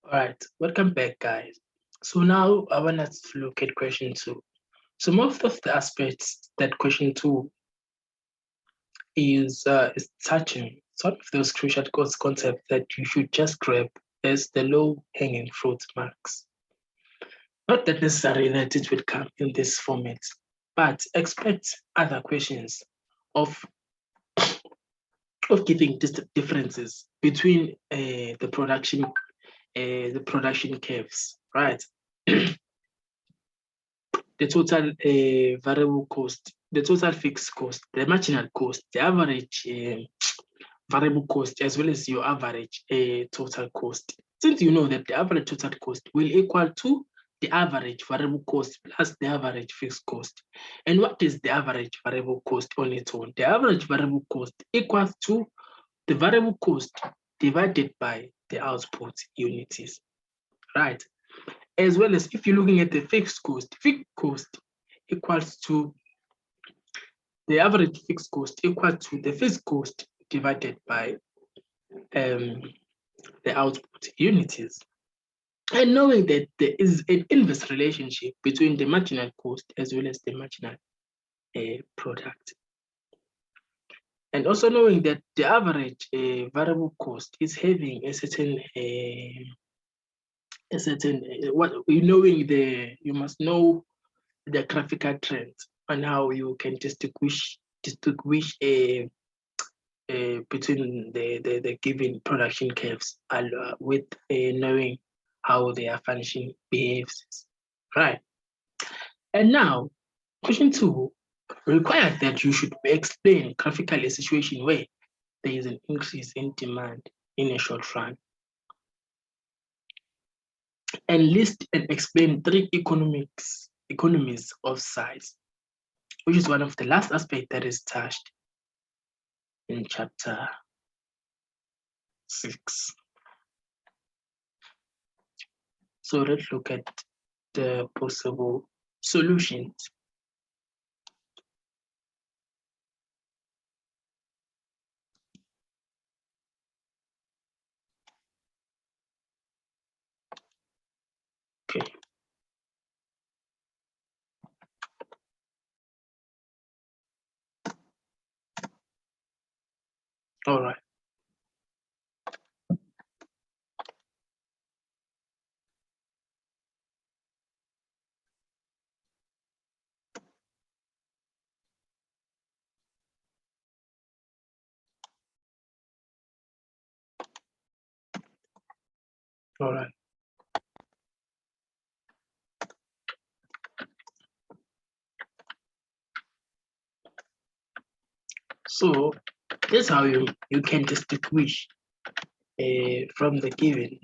All right, welcome back, guys. So now I want us to look at question two. So most of the aspects that question two is touching some of those crucial concepts that you should just grab as the low hanging fruit marks. Not that necessarily that it will come in this format, but expect other questions of giving differences between the production curves, right? The total variable cost, the total fixed cost, the marginal cost, the average variable cost, as well as your average total cost. Since you know that the average total cost will equal to the average variable cost plus the average fixed cost. And what is the average variable cost on its own? The average variable cost equals to the variable cost divided by the output units, right? As well as if you're looking at the fixed cost equals to the average fixed cost equal to the fixed cost divided by the output units. And knowing that there is an inverse relationship between the marginal cost as well as the marginal product. And also knowing that the average variable cost is having a certain you must know the graphical trend on how you can distinguish between the given production curves with knowing how their function behaves, right? And now, question two requires that you should explain graphically a situation where there is an increase in demand in a short run, and list and explain three economies of size, which is one of the last aspects that is touched in chapter 6. So let's look at the possible solutions. Okay. All right. All right. So that's how you can distinguish from the given.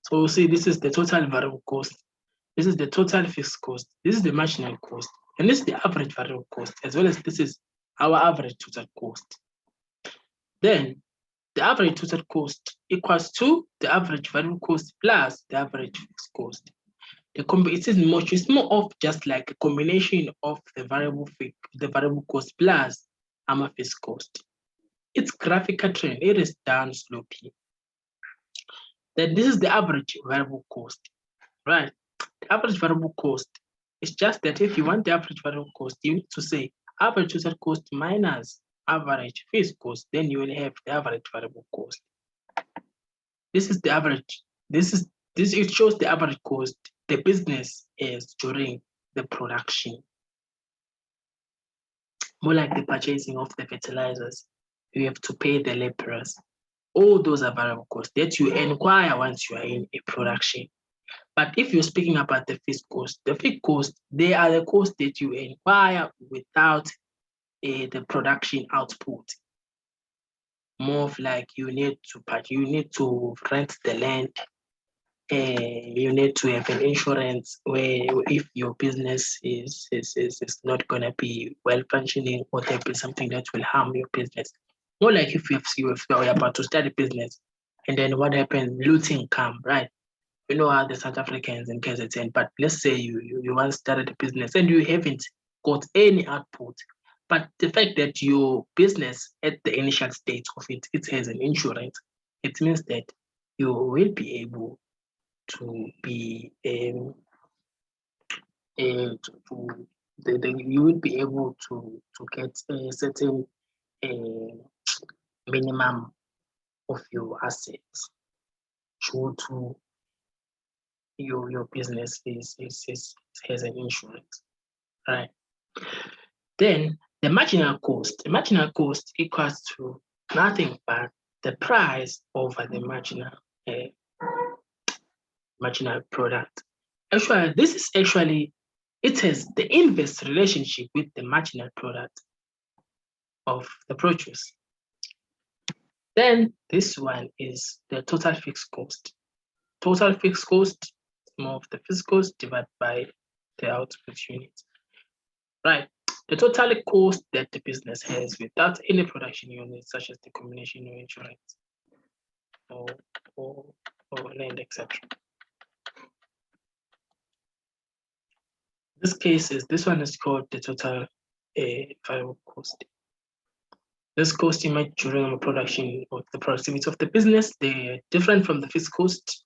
So see, this is the total variable cost. This is the total fixed cost. This is the marginal cost. And this is the average variable cost, as well as this is our average total cost. Then the average total cost equals to the average variable cost plus the average fixed cost. It's more of just like a combination of the variable cost plus our fixed cost. Its graphical trend, it is down sloping. Then this is the average variable cost, right? The average variable cost is just that if you want the average variable cost, you need to say average total cost minus average fixed cost, then you will have the average variable cost. This is the average. It shows the average cost the business is during the production. More like the purchasing of the fertilizers, you have to pay the laborers. All those are variable costs that you inquire once you are in a production. But if you're speaking about the fixed cost, they are the costs that you inquire without the production output. More of like you need to rent the land, you need to have an insurance where if your business is not going to be well functioning, or there be something that will harm your business. More like if you're about to start a business and then what happens, looting come, right? You know how the South Africans in KZN, but let's say you once started a business and you haven't got any output, But the fact that your business at the initial stage of it has an insurance, it means that you will be able to be you will be able to get a certain minimum of your assets due to your business has an insurance, right? Then the marginal cost equals to nothing but the price over the marginal product. Actually, this is actually, it has the inverse relationship with the marginal product of the produce. Then this one is the total fixed cost. Total fixed cost is more of the fixed cost divided by the output unit. Right. The total cost that the business has without any production units, such as the combination of insurance or land, etc. This case this one is called the total variable cost. This cost emerged during production or the productivity of the business. They're different from the fixed cost.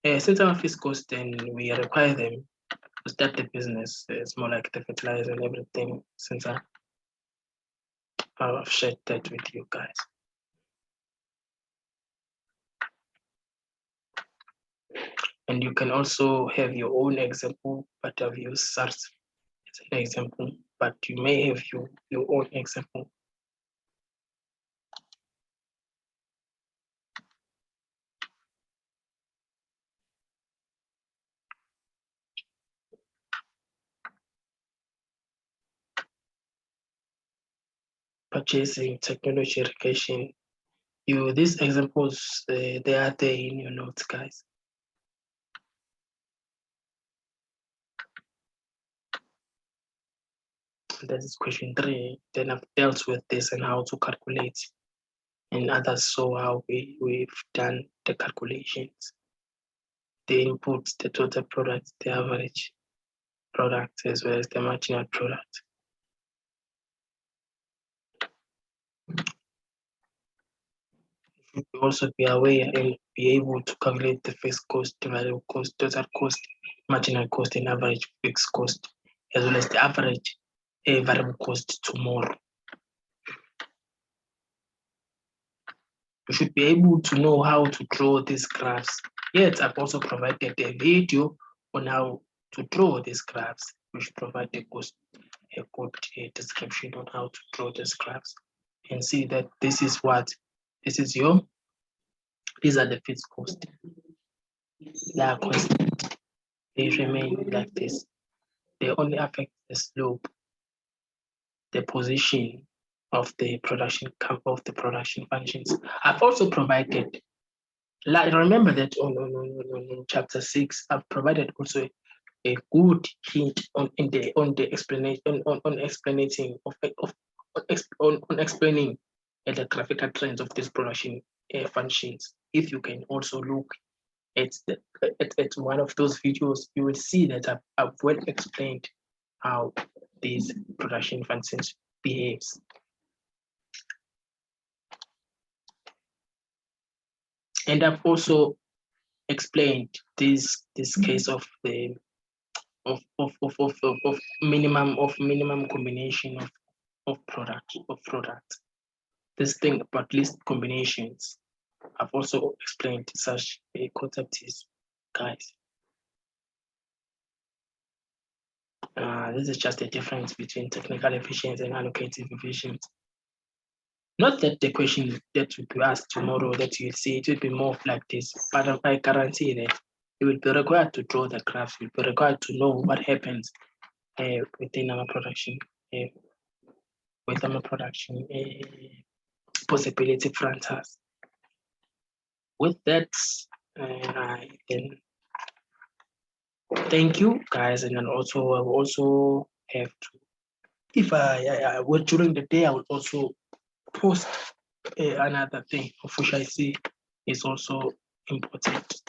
Since our fixed cost, then we require them to start the business. It's more like the fertilizer and everything, since I've shared that with you guys. And you can also have your own example, but I've used SARS as an example, but you may have your own example. Purchasing, technology, education. These examples, they are there in your notes, guys. That is question 3. Then I've dealt with this and how to calculate, and others saw how we've done the calculations. The inputs, the total product, the average product, as well as the marginal product. You should also be aware and be able to calculate the fixed cost, the variable cost, total cost, marginal cost, and average fixed cost, as well as the average variable cost tomorrow. You should be able to know how to draw these graphs. Yet, I've also provided a video on how to draw these graphs, which provide a good description on how to draw these graphs, and see that these are the fixed cost. They are constant. They remain like this. They only affect the slope, the position of the production functions. I've also provided, remember that on chapter 6, I've provided also a good hint on explanation on explaining the graphical trends of these production functions. If you can also look at one of those videos, you will see that I've well explained how these production functions behaves. And I've also explained this case of the minimum combination of product. This thing about list combinations, I've also explained such a concepts, guys. This is just a difference between technical efficiency and allocative efficiency. Not that the question that will be asked tomorrow that you'll see, it will be more like this, but I guarantee that you will be required to draw the graphs. You'll be required to know what happens within our production, possibility frontiers. With that, I can thank you guys, and then also I will also have to, if I work during the day, I will also post another thing of which I see is also important.